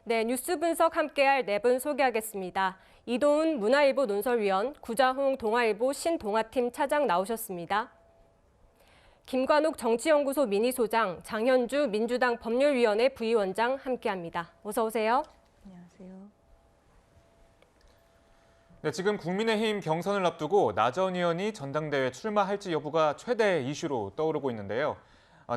네, 뉴스 분석 함께할 네 분 소개하겠습니다. 이도훈 문화일보 논설위원, 구자홍 동아일보 신동아팀 차장 나오셨습니다. 김관욱 정치연구소 미니소장, 장현주 민주당 법률위원회 부위원장 함께합니다. 어서 오세요. 안녕하세요. 네, 지금 국민의힘 경선을 앞두고 나 전 의원이 전당대회 출마할지 여부가 최대 이슈로 떠오르고 있는데요.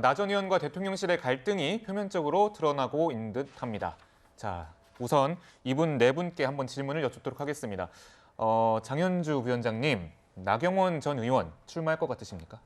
나 전 의원과 대통령실의 갈등이 표면적으로 드러나고 있는 듯합니다. 자, 우선 이분 네 분께 한번 질문을 여쭙도록 하겠습니다. 장현주 위원장님, 나경원 전 의원 출마할 것 같으십니까?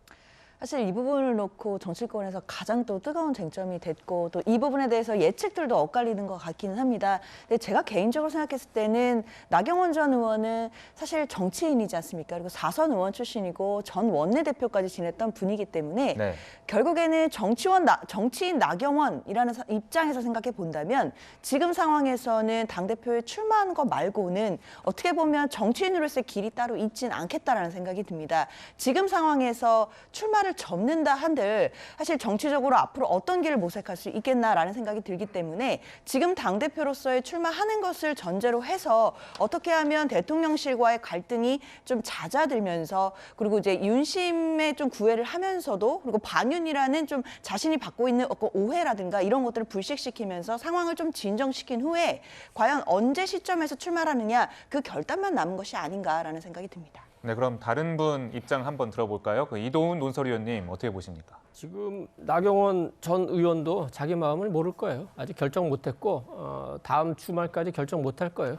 사실 이 부분을 놓고 정치권에서 가장 또 뜨거운 쟁점이 됐고 또 이 부분에 대해서 예측들도 엇갈리는 것 같기는 합니다. 근데 제가 개인적으로 생각했을 때는 나경원 전 의원은 사실 정치인이지 않습니까? 그리고 4선 의원 출신이고 전 원내대표까지 지냈던 분이기 때문에 네. 결국에는 정치인 나경원이라는 입장에서 생각해 본다면 지금 상황에서는 당대표에 출마하는 것 말고는 어떻게 보면 정치인으로서의 길이 따로 있진 않겠다라는 생각이 듭니다. 지금 상황에서 출마를 접는다 한들 사실 정치적으로 앞으로 어떤 길을 모색할 수 있겠나라는 생각이 들기 때문에 지금 당대표로서의 출마하는 것을 전제로 해서 어떻게 하면 대통령실과의 갈등이 좀 잦아들면서 그리고 이제 윤심의 좀 구애를 하면서도 그리고 반윤이라는 좀 자신이 받고 있는 어떤 오해라든가 이런 것들을 불식시키면서 상황을 좀 진정시킨 후에 과연 언제 시점에서 출마하느냐 그 결단만 남은 것이 아닌가라는 생각이 듭니다. 네, 그럼 다른 분 입장 한번 들어볼까요? 이도훈 논설위원님 어떻게 보십니까? 지금 나경원 전 의원도 자기 마음을 모를 거예요. 아직 결정 못했고 다음 주말까지 결정 못할 거예요.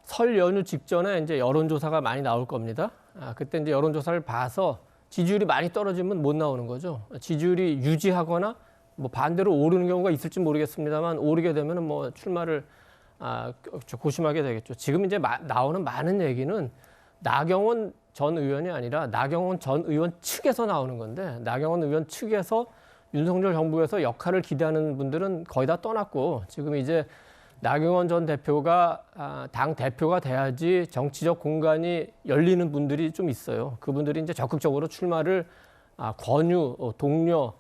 설 연휴 직전에 이제 여론조사가 많이 나올 겁니다. 그때 이제 여론조사를 봐서 지지율이 많이 떨어지면 못 나오는 거죠. 지지율이 유지하거나 뭐 반대로 오르는 경우가 있을지 모르겠습니다만 오르게 되면은 뭐 출마를 고심하게 되겠죠. 지금 이제 나오는 많은 얘기는 나경원 전 의원이 아니라 나경원 전 의원 측에서 나오는 건데 나경원 의원 측에서 윤석열 정부에서 역할을 기대하는 분들은 거의 다 떠났고 지금 이제 나경원 전 대표가 당 대표가 돼야지 정치적 공간이 열리는 분들이 좀 있어요. 그분들이 이제 적극적으로 출마를 권유, 독려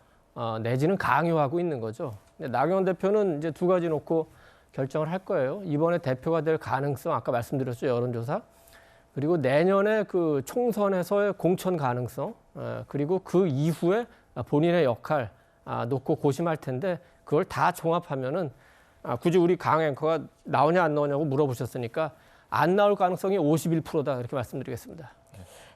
내지는 강요하고 있는 거죠. 근데 나경원 대표는 이제 두 가지 놓고 결정을 할 거예요. 이번에 대표가 될 가능성 아까 말씀드렸죠. 여론조사. 그리고 내년에 그 총선에서의 공천 가능성, 그리고 그 이후에 본인의 역할 놓고 고심할 텐데 그걸 다 종합하면은 굳이 우리 강 앵커가 나오냐 안 나오냐고 물어보셨으니까 안 나올 가능성이 51%다 이렇게 말씀드리겠습니다.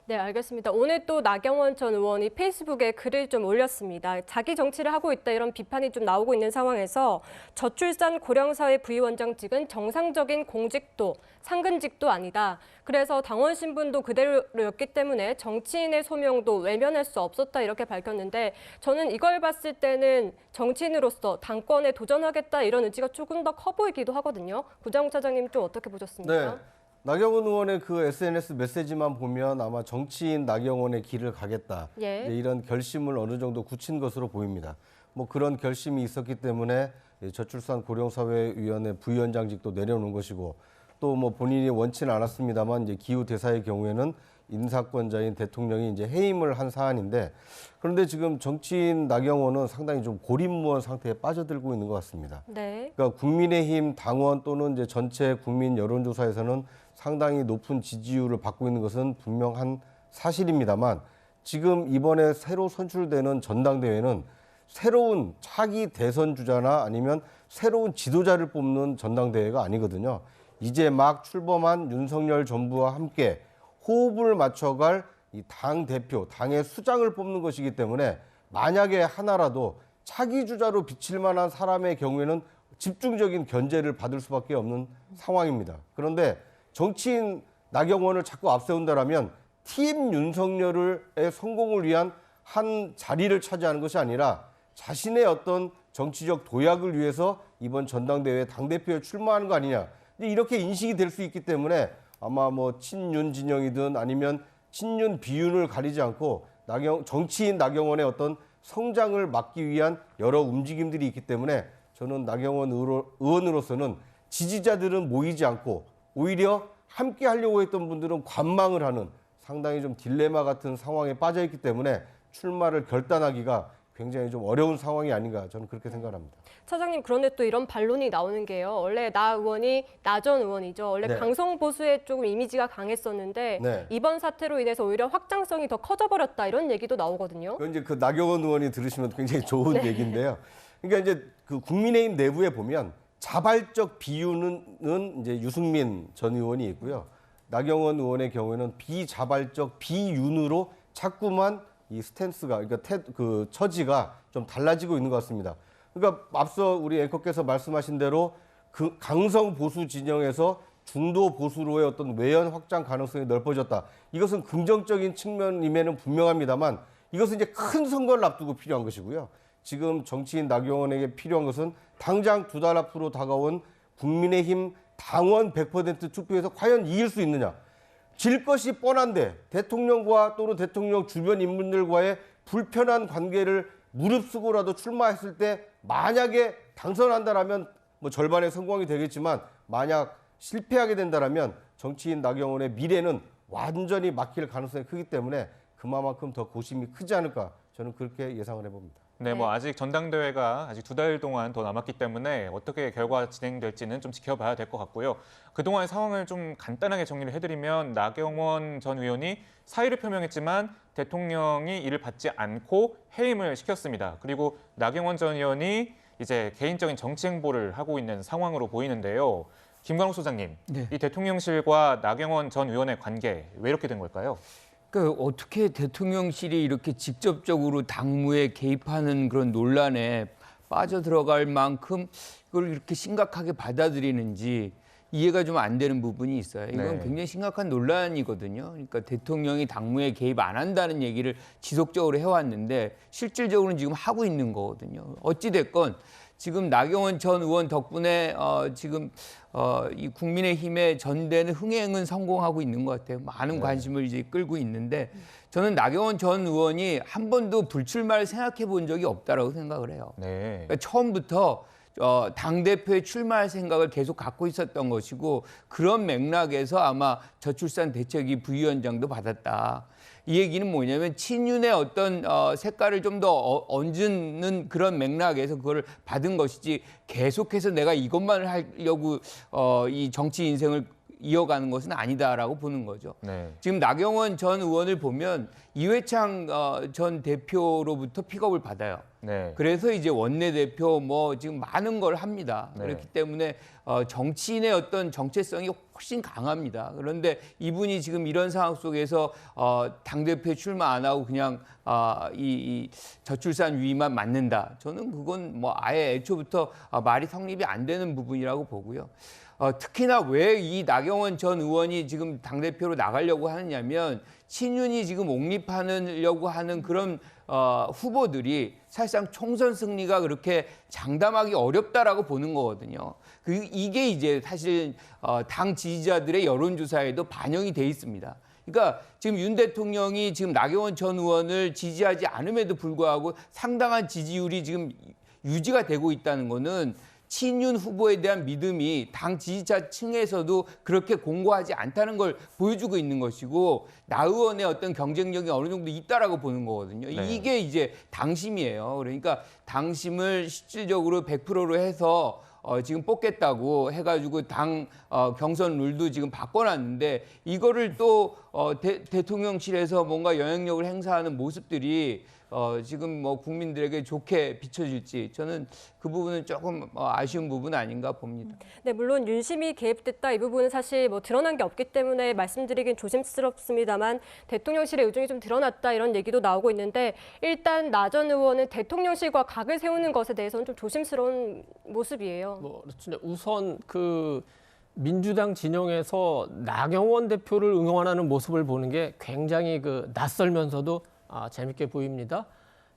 네, 알겠습니다. 오늘 또 나경원 전 의원이 페이스북에 글을 좀 올렸습니다. 자기 정치를 하고 있다 이런 비판이 좀 나오고 있는 상황에서 저출산 고령사회 부위원장직은 정상적인 공직도, 상근직도 아니다. 그래서 당원 신분도 그대로였기 때문에 정치인의 소명도 외면할 수 없었다 이렇게 밝혔는데 저는 이걸 봤을 때는 정치인으로서 당권에 도전하겠다 이런 의지가 조금 더 커 보이기도 하거든요. 구자홍 차장님 좀 어떻게 보셨습니까? 네. 나경원 의원의 그 SNS 메시지만 보면 아마 정치인 나경원의 길을 가겠다. 예. 이런 결심을 어느 정도 굳힌 것으로 보입니다. 뭐 그런 결심이 있었기 때문에 저출산 고령사회위원회 부위원장직도 내려놓은 것이고 또 뭐 본인이 원치는 않았습니다만 이제 기후 대사의 경우에는 인사권자인 대통령이 이제 해임을 한 사안인데 그런데 지금 정치인 나경원은 상당히 좀 고립무원 상태에 빠져들고 있는 것 같습니다. 네. 그러니까 국민의힘 당원 또는 이제 전체 국민 여론조사에서는 상당히 높은 지지율을 받고 있는 것은 분명한 사실입니다만 지금 이번에 새로 선출되는 전당대회는 새로운 차기 대선 주자나 아니면 새로운 지도자를 뽑는 전당대회가 아니거든요. 이제 막 출범한 윤석열 정부와 함께 호흡을 맞춰갈 이 당 대표, 당의 수장을 뽑는 것이기 때문에 만약에 하나라도 차기 주자로 비칠 만한 사람의 경우에는 집중적인 견제를 받을 수밖에 없는 상황입니다. 그런데 정치인 나경원을 자꾸 앞세운다라면 팀 윤석열의 성공을 위한 한 자리를 차지하는 것이 아니라 자신의 어떤 정치적 도약을 위해서 이번 전당대회에 당대표에 출마하는 거 아니냐. 이렇게 인식이 될 수 있기 때문에 아마 뭐 친윤 진영이든 아니면 친윤 비윤을 가리지 않고 정치인 나경원의 어떤 성장을 막기 위한 여러 움직임들이 있기 때문에 저는 나경원 의원으로서는 지지자들은 모이지 않고 오히려 함께 하려고 했던 분들은 관망을 하는 상당히 좀 딜레마 같은 상황에 빠져 있기 때문에 출마를 결단하기가 굉장히 좀 어려운 상황이 아닌가 저는 그렇게 생각합니다. 차장님, 그런데 또 이런 반론이 나오는 게요. 원래 나 의원이 나 전 의원이죠. 원래 네. 강성 보수에 조금 이미지가 강했었는데 네. 이번 사태로 인해서 오히려 확장성이 더 커져버렸다 이런 얘기도 나오거든요. 그건 이제 그 나경원 의원이 들으시면 굉장히 좋은 얘기인데요. 그러니까 이제 그 국민의힘 내부에 보면 자발적 비윤은 이제 유승민 전 의원이 있고요. 나경원 의원의 경우에는 비자발적 비윤으로 자꾸만 이 스탠스가 그러니까 그 처지가 좀 달라지고 있는 것 같습니다. 그러니까 앞서 우리 앵커께서 말씀하신 대로 그 강성 보수 진영에서 중도 보수로의 어떤 외연 확장 가능성이 넓어졌다. 이것은 긍정적인 측면임에는 분명합니다만 이것은 이제 큰 선거를 앞두고 필요한 것이고요. 지금 정치인 나경원에게 필요한 것은 당장 2달 앞으로 다가온 국민의힘 당원 100% 투표에서 과연 이길 수 있느냐. 질 것이 뻔한데 대통령과 또는 대통령 주변 인물들과의 불편한 관계를 무릅쓰고라도 출마했을 때 만약에 당선한다라면 뭐 절반의 성공이 되겠지만 만약 실패하게 된다라면 정치인 나경원의 미래는 완전히 막힐 가능성이 크기 때문에 그만큼 더 고심이 크지 않을까 저는 그렇게 예상을 해봅니다. 네, 뭐 아직 전당대회가 아직 2달 동안 더 남았기 때문에 어떻게 결과가 진행될지는 좀 지켜봐야 될 것 같고요. 그동안 상황을 좀 간단하게 정리를 해드리면 나경원 전 의원이 사의를 표명했지만 대통령이 이를 받지 않고 해임을 시켰습니다. 그리고 나경원 전 의원이 이제 개인적인 정치 행보를 하고 있는 상황으로 보이는데요. 김광욱 소장님, 네. 이 대통령실과 나경원 전 의원의 관계 왜 이렇게 된 걸까요? 그러니까 어떻게 대통령실이 이렇게 직접적으로 당무에 개입하는 그런 논란에 빠져들어갈 만큼 이걸 이렇게 심각하게 받아들이는지 이해가 좀 안 되는 부분이 있어요. 이건 네. 굉장히 심각한 논란이거든요. 그러니까 대통령이 당무에 개입 안 한다는 얘기를 지속적으로 해왔는데 실질적으로는 지금 하고 있는 거거든요. 어찌 됐건 지금 나경원 전 의원 덕분에 지금 이 국민의힘의 전대는 흥행은 성공하고 있는 것 같아요. 많은 관심을 이제 끌고 있는데 저는 나경원 전 의원이 한 번도 불출마를 생각해 본 적이 없다라고 생각을 해요. 네. 그러니까 처음부터 당대표에 출마할 생각을 계속 갖고 있었던 것이고 그런 맥락에서 아마 저출산 대책위 부위원장도 받았다. 이 얘기는 뭐냐면 친윤의 어떤 색깔을 좀 더 얹는 그런 맥락에서 그걸 받은 것이지 계속해서 내가 이것만 하려고 이 정치 인생을 이어가는 것은 아니다라고 보는 거죠. 네. 지금 나경원 전 의원을 보면 이회창 전 대표로부터 픽업을 받아요. 네. 그래서 이제 원내대표 뭐 지금 많은 걸 합니다. 네. 그렇기 때문에 정치인의 어떤 정체성이 훨씬 강합니다. 그런데 이분이 지금 이런 상황 속에서 당대표에 출마 안 하고 그냥 이 저출산 위만 맞는다. 저는 그건 뭐 아예 애초부터 말이 성립이 안 되는 부분이라고 보고요. 특히나 왜 이 나경원 전 의원이 지금 당대표로 나가려고 하느냐면 친윤이 지금 옹립하려고 하는 그런 후보들이 사실상 총선 승리가 그렇게 장담하기 어렵다라고 보는 거거든요. 이게 이제 사실 당 지지자들의 여론조사에도 반영이 돼 있습니다. 그러니까 지금 윤 대통령이 지금 나경원 전 의원을 지지하지 않음에도 불구하고 상당한 지지율이 지금 유지가 되고 있다는 거는 친윤 후보에 대한 믿음이 당 지지자층에서도 그렇게 공고하지 않다는 걸 보여주고 있는 것이고 나 의원의 어떤 경쟁력이 어느 정도 있다라고 보는 거거든요. 네. 이게 이제 당심이에요. 그러니까 당심을 실질적으로 100%로 해서 지금 뽑겠다고 해가지고 당 경선 룰도 지금 바꿔놨는데 이거를 또 대통령실에서 뭔가 영향력을 행사하는 모습들이 지금 뭐 국민들에게 좋게 비춰질지 저는 그 부분은 조금 아쉬운 부분 아닌가 봅니다. 네, 물론 윤심이 개입됐다 이 부분은 사실 뭐 드러난 게 없기 때문에 말씀드리긴 조심스럽습니다만 대통령실의 의중이 좀 드러났다 이런 얘기도 나오고 있는데 일단 나 전 의원은 대통령실과 각을 세우는 것에 대해서는 좀 조심스러운 모습이에요. 뭐 그렇죠. 우선 그 민주당 진영에서 나경원 대표를 응원하는 모습을 보는 게 굉장히 그 낯설면서도 재밌게 보입니다.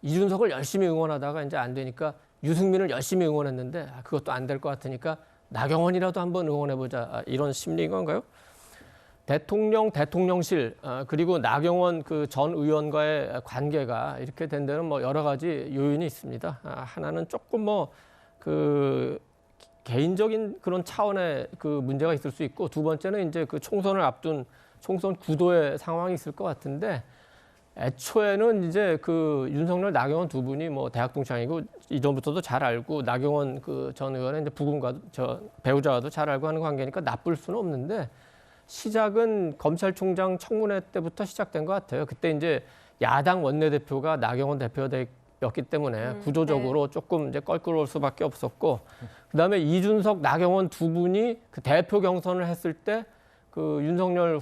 이준석을 열심히 응원하다가 이제 안 되니까 유승민을 열심히 응원했는데 그것도 안 될 것 같으니까 나경원이라도 한번 응원해보자 이런 심리인 건가요? 대통령실 그리고 나경원 그 전 의원과의 관계가 이렇게 된 데는 뭐 여러 가지 요인이 있습니다. 하나는 조금 뭐 그 개인적인 그런 차원의 그 문제가 있을 수 있고 두 번째는 이제 그 총선을 앞둔 총선 구도의 상황이 있을 것 같은데 애초에는 이제 그 윤석열, 나경원 두 분이 뭐 대학 동창이고 이전부터도 잘 알고 나경원 그 전 의원의 이제 부군과 저 배우자와도 잘 알고 하는 관계니까 나쁠 수는 없는데 시작은 검찰총장 청문회 때부터 시작된 것 같아요. 그때 이제 야당 원내대표가 나경원 대표였기 때문에 구조적으로 조금 이제 껄끄러울 수밖에 없었고 그다음에 이준석, 나경원 두 분이 그 대표 경선을 했을 때 그 윤석열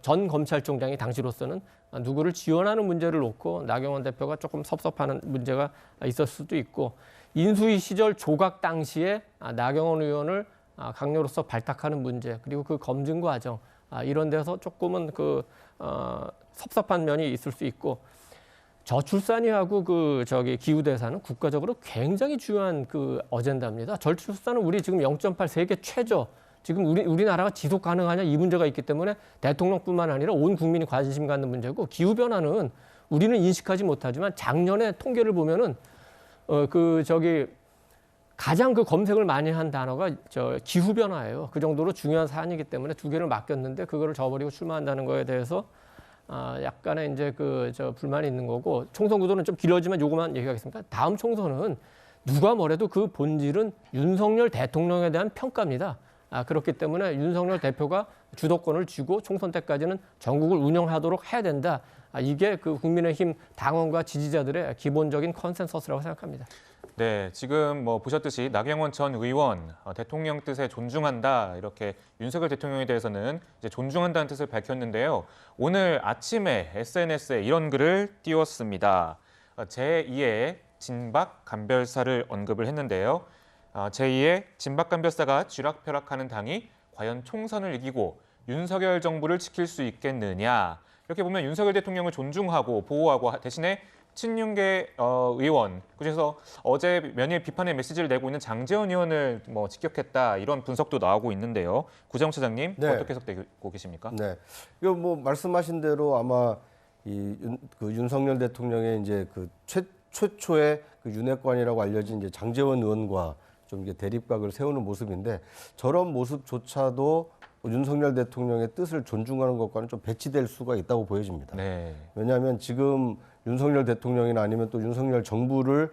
전 검찰총장이 당시로서는 누구를 지원하는 문제를 놓고 나경원 대표가 조금 섭섭하는 문제가 있었을 수도 있고 인수위 시절 조각 당시에 나경원 의원을 강요로서 발탁하는 문제 그리고 그 검증 과정 이런 데서 조금은 그 섭섭한 면이 있을 수 있고 저출산이하고 그 기후대사는 국가적으로 굉장히 중요한 그 어젠다입니다. 저출산은 우리 지금 0.8 세계 최저. 지금 우리나라가 지속 가능하냐 이 문제가 있기 때문에 대통령뿐만 아니라 온 국민이 관심 갖는 문제고 기후 변화는 우리는 인식하지 못하지만 작년에 통계를 보면은 가장 그 검색을 많이 한 단어가 기후 변화예요. 그 정도로 중요한 사안이기 때문에 두 개를 맡겼는데 그거를 저버리고 출마한다는 거에 대해서 약간의 이제 불만이 있는 거고 총선 구도는 좀 길어지면 요거만 얘기하겠습니다. 다음 총선은 누가 뭐래도 그 본질은 윤석열 대통령에 대한 평가입니다. 그렇기 때문에 윤석열 대표가 주도권을 쥐고 총선 때까지는 전국을 운영하도록 해야 된다. 이게 그 국민의힘 당원과 지지자들의 기본적인 컨센서스라고 생각합니다. 네, 지금 뭐 보셨듯이 나경원 전 의원 대통령 뜻에 존중한다 이렇게 윤석열 대통령에 대해서는 이제 존중한다는 뜻을 밝혔는데요. 오늘 아침에 SNS에 이런 글을 띄웠습니다. 제2의 진박 간별사를 언급을 했는데요. 제2의 진박 간별사가 쥐락펴락하는 당이 과연 총선을 이기고 윤석열 정부를 지킬 수 있겠느냐. 이렇게 보면 윤석열 대통령을 존중하고 보호하고 대신에 친윤계 의원, 그래서 어제 면일 비판의 메시지를 내고 있는 장제원 의원을 뭐 직격했다 이런 분석도 나오고 있는데요. 구정 차장님 네. 어떻게 해석되고 계십니까? 네, 이거 뭐 말씀하신 대로 아마 그 윤석열 대통령의 이제 그 최초의 그 윤핵관이라고 알려진 이제 장제원 의원과 좀 이게 대립각을 세우는 모습인데 저런 모습조차도 윤석열 대통령의 뜻을 존중하는 것과는 좀 배치될 수가 있다고 보여집니다. 네. 왜냐하면 지금 윤석열 대통령이나 아니면 또 윤석열 정부를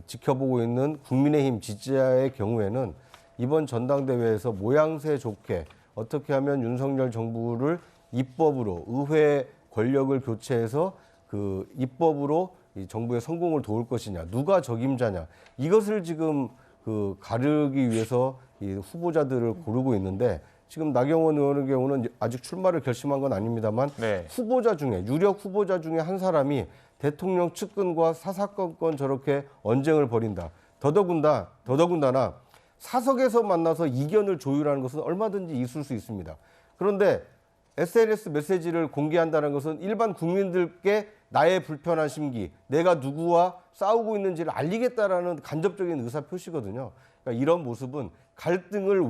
지켜보고 있는 국민의힘 지지자의 경우에는 이번 전당대회에서 모양새 좋게 어떻게 하면 윤석열 정부를 입법으로 의회 권력을 교체해서 그 입법으로 이 정부의 성공을 도울 것이냐, 누가 적임자냐 이것을 지금 그 가르기 위해서 이 후보자들을 고르고 있는데 지금 나경원 의원의 경우는 아직 출마를 결심한 건 아닙니다만 네. 후보자 중에 유력 후보자 중에 한 사람이 대통령 측근과 사사건건 저렇게 언쟁을 벌인다. 더더군다나 사석에서 만나서 이견을 조율하는 것은 얼마든지 있을 수 있습니다. 그런데 SNS 메시지를 공개한다는 것은 일반 국민들께 나의 불편한 심기, 내가 누구와 싸우고 있는지를 알리겠다라는 간접적인 의사 표시거든요. 그러니까 이런 모습은 갈등을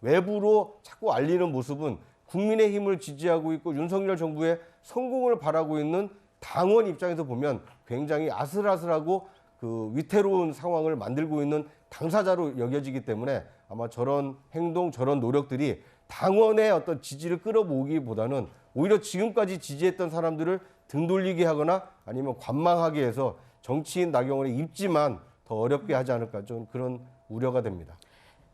외부로 자꾸 알리는 모습은 국민의힘을 지지하고 있고 윤석열 정부의 성공을 바라고 있는 당원 입장에서 보면 굉장히 아슬아슬하고 그 위태로운 상황을 만들고 있는 당사자로 여겨지기 때문에 아마 저런 행동, 저런 노력들이 당원의 어떤 지지를 끌어모으기보다는 오히려 지금까지 지지했던 사람들을 등 돌리게 하거나 아니면 관망하게 해서 정치인 나경원의 입지만 더 어렵게 하지 않을까 좀 그런 우려가 됩니다.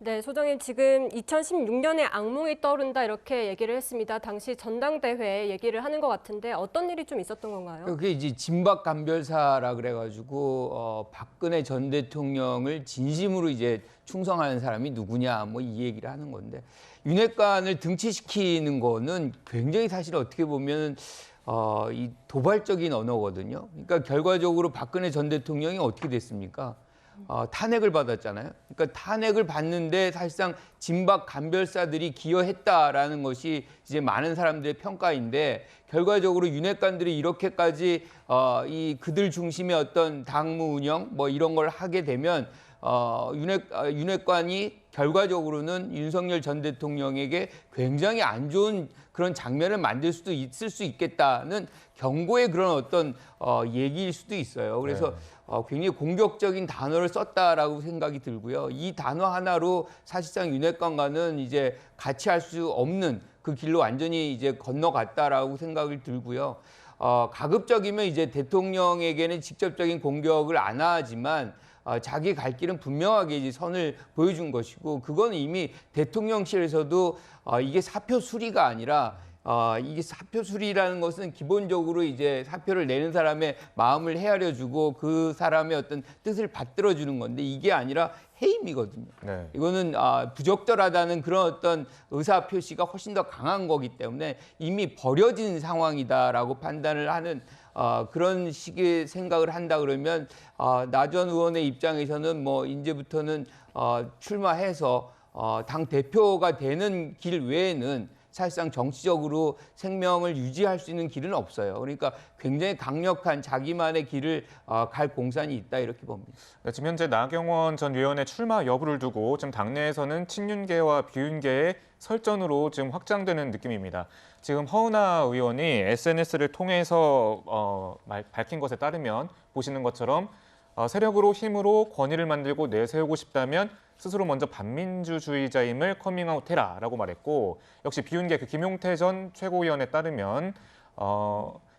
네, 소장님 지금 2016년에 악몽이 떠오른다 이렇게 얘기를 했습니다. 당시 전당대회 얘기를 하는 것 같은데 어떤 일이 좀 있었던 건가요? 그게 이제 진박 간별사라 그래가지고 박근혜 전 대통령을 진심으로 이제 충성하는 사람이 누구냐 뭐 이 얘기를 하는 건데 윤핵관을 등치시키는 거는 굉장히 사실 어떻게 보면 이 도발적인 언어거든요. 그러니까 결과적으로 박근혜 전 대통령이 어떻게 됐습니까? 탄핵을 받았잖아요. 그러니까 탄핵을 받는데 사실상 진박 간별사들이 기여했다라는 것이 이제 많은 사람들의 평가인데 결과적으로 윤핵관들이 이렇게까지 이 그들 중심의 어떤 당무 운영 뭐 이런 걸 하게 되면 윤핵관이 결과적으로는 윤석열 전 대통령에게 굉장히 안 좋은 그런 장면을 만들 수도 있을 수 있겠다는 경고의 그런 어떤 얘기일 수도 있어요. 그래서 굉장히 공격적인 단어를 썼다라고 생각이 들고요. 이 단어 하나로 사실상 윤핵관과는 이제 같이 할 수 없는 그 길로 완전히 이제 건너갔다라고 생각이 들고요. 가급적이면 이제 대통령에게는 직접적인 공격을 안 하지만 자기 갈 길은 분명하게 이제 선을 보여준 것이고, 그건 이미 대통령실에서도 이게 사표 수리가 아니라 이게 사표 수리라는 것은 기본적으로 이제 사표를 내는 사람의 마음을 헤아려주고 그 사람의 어떤 뜻을 받들어주는 건데, 이게 아니라 해임이거든요. 네. 이거는 부적절하다는 그런 어떤 의사 표시가 훨씬 더 강한 거기 때문에 이미 버려진 상황이다라고 판단을 하는 그런 식의 생각을 한다 그러면 나 전 의원의 입장에서는 뭐 이제부터는 출마해서 당 대표가 되는 길 외에는 사실상 정치적으로 생명을 유지할 수 있는 길은 없어요. 그러니까 굉장히 강력한 자기만의 길을 갈 공산이 있다, 이렇게 봅니다. 네, 지금 현재 나경원 전 의원의 출마 여부를 두고 지금 당내에서는 친윤계와 비윤계의 설전으로 지금 확장되는 느낌입니다. 지금 허은하 의원이 SNS를 통해서 밝힌 것에 따르면 보시는 것처럼 세력으로 힘으로 권위를 만들고 내세우고 싶다면 스스로 먼저 반민주주의자임을 커밍아웃해라라고 말했고, 역시 비윤계 김용태 전 최고위원에 따르면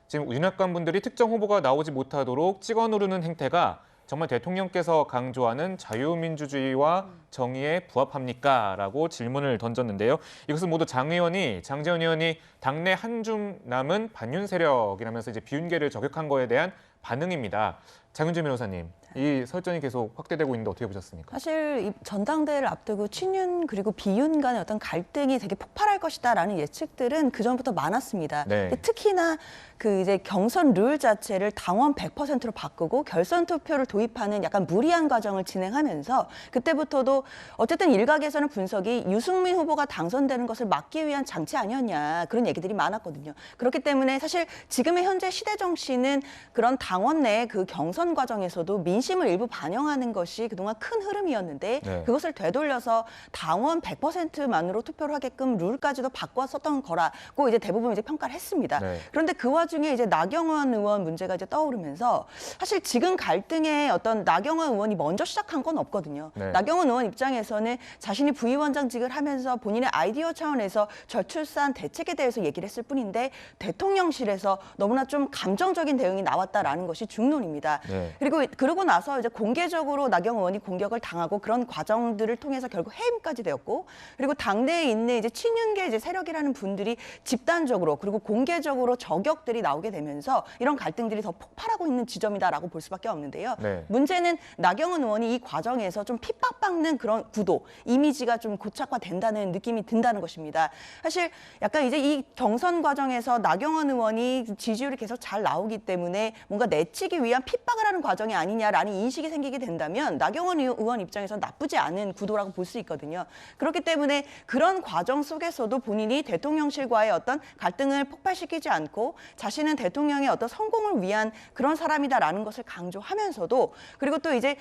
지금 윤핵관 분들이 특정 후보가 나오지 못하도록 찍어 누르는 행태가 정말 대통령께서 강조하는 자유민주주의와 정의에 부합합니까? 라고 질문을 던졌는데요. 이것은 모두 장재원 의원이 당내 한 줌 남은 반윤 세력이라면서 이제 비윤계를 저격한 거에 대한 반응입니다. 장윤주 변호사님, 이 설전이 계속 확대되고 있는데 어떻게 보셨습니까? 사실 이 전당대회를 앞두고 친윤 그리고 비윤 간의 어떤 갈등이 되게 폭발할 것이다라는 예측들은 그 전부터 많았습니다. 네. 근데 특히나 그 이제 경선 룰 자체를 당원 100%로 바꾸고 결선 투표를 도입하는 약간 무리한 과정을 진행하면서 그때부터도 어쨌든 일각에서는 분석이 유승민 후보가 당선되는 것을 막기 위한 장치 아니었냐, 그런 얘기들이 많았거든요. 그렇기 때문에 사실 지금의 현재 시대 정치는 그런 당원 내 그 경선 과정에서도 민심을 일부 반영하는 것이 그동안 큰 흐름이었는데, 네. 그것을 되돌려서 당원 100%만으로 투표를 하게끔 룰까지도 바꿨었던 거라고 이제 대부분 이제 평가를 했습니다. 네. 그런데 그 와중에 이제 나경원 의원 문제가 이제 떠오르면서 사실 지금 갈등에 어떤 나경원 의원이 먼저 시작한 건 없거든요. 네. 나경원 의원 입장에서는 자신이 부위원장직을 하면서 본인의 아이디어 차원에서 저출산 대책에 대해서 얘기를 했을 뿐인데, 대통령실에서 너무나 좀 감정적인 대응이 나왔다라는 것이 중론입니다. 네. 그러고 나서 이제 공개적으로 나경원 의원이 공격을 당하고 그런 과정들을 통해서 결국 해임까지 되었고, 그리고 당내에 있는 이제 친윤계 이제 세력이라는 분들이 집단적으로 그리고 공개적으로 저격들이 나오게 되면서 이런 갈등들이 더 폭발하고 있는 지점이다라고 볼 수밖에 없는데요. 네. 문제는 나경원 의원이 이 과정에서 좀 핍박받는 그런 구도, 이미지가 좀 고착화된다는 느낌이 든다는 것입니다. 사실 약간 이제 이 경선 과정에서 나경원 의원이 지지율이 계속 잘 나오기 때문에 뭔가 내치기 위한 핍박을 하는 과정이 아니냐라는 인식이 생기게 된다면 나경원 의원 입장에서는 나쁘지 않은 구도라고 볼 수 있거든요. 그렇기 때문에 그런 과정 속에서도 본인이 대통령실과의 어떤 갈등을 폭발시키지 않고 자신은 대통령의 어떤 성공을 위한 그런 사람이다라는 것을 강조하면서도, 그리고 또 이제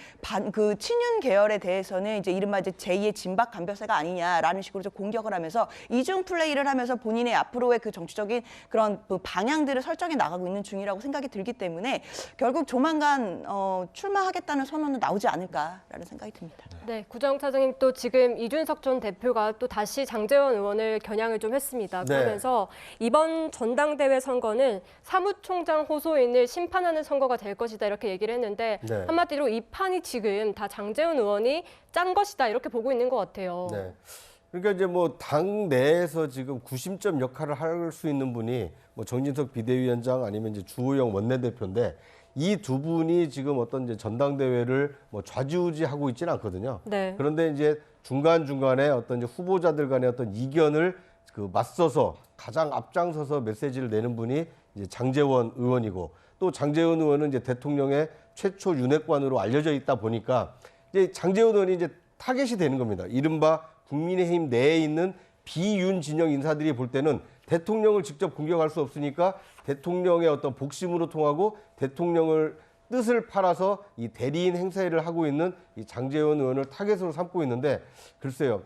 그 친윤 계열에 대해서는 이제 이른바 이제 제2의 진박 간별세가 아니냐라는 식으로 좀 공격을 하면서 이중 플레이를 하면서 본인의 앞으로의 그 정치적인 그런 방향들을 설정해 나가고 있는 중이라고 생각이 들기 때문에 결국 조만간 출마하겠다는 선언은 나오지 않을까라는 생각이 듭니다. 네, 구정 차장님, 또 지금 이준석 전 대표가 또 다시 장재원 의원을 겨냥을 좀 했습니다. 네. 그러면서 이번 전당대회 선거는 사무총장 호소인을 심판하는 선거가 될 것이다, 이렇게 얘기를 했는데, 네. 한마디로 이 판이 지금 다 장재원 의원이 짠 것이다, 이렇게 보고 있는 것 같아요. 네. 그러니까 이제 뭐 당 내에서 지금 구심점 역할을 할 수 있는 분이 뭐 정진석 비대위원장 아니면 이제 주호영 원내대표인데, 이 두 분이 지금 어떤 이제 전당대회를 뭐 좌지우지하고 있지는 않거든요. 네. 그런데 이제 중간중간에 어떤 이제 후보자들 간의 어떤 이견을 그 맞서서 가장 앞장서서 메시지를 내는 분이 이제 장재원 의원이고, 또 장재원 의원은 이제 대통령의 최초 윤핵관으로 알려져 있다 보니까 이제 장재원 의원이 이제 타겟이 되는 겁니다. 이른바 국민의힘 내에 있는 비윤 진영 인사들이 볼 때는 대통령을 직접 공격할 수 없으니까 대통령의 어떤 복심으로 통하고 대통령을 뜻을 팔아서 이 대리인 행세를 하고 있는 이 장재원 의원을 타겟으로 삼고 있는데, 글쎄요,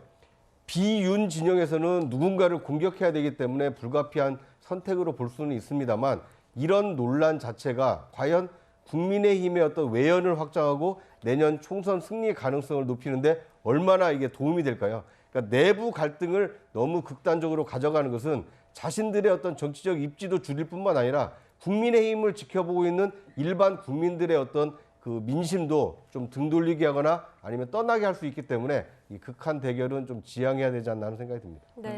비윤 진영에서는 누군가를 공격해야 되기 때문에 불가피한 선택으로 볼 수는 있습니다만, 이런 논란 자체가 과연 국민의힘의 어떤 외연을 확장하고 내년 총선 승리 가능성을 높이는데 얼마나 이게 도움이 될까요? 그러니까 내부 갈등을 너무 극단적으로 가져가는 것은 자신들의 어떤 정치적 입지도 줄일 뿐만 아니라 국민의힘을 지켜보고 있는 일반 국민들의 어떤 그 민심도 좀 등 돌리게 하거나 아니면 떠나게 할 수 있기 때문에 이 극한 대결은 좀 지양해야 되지 않나 하는 생각이 듭니다. 네. 네.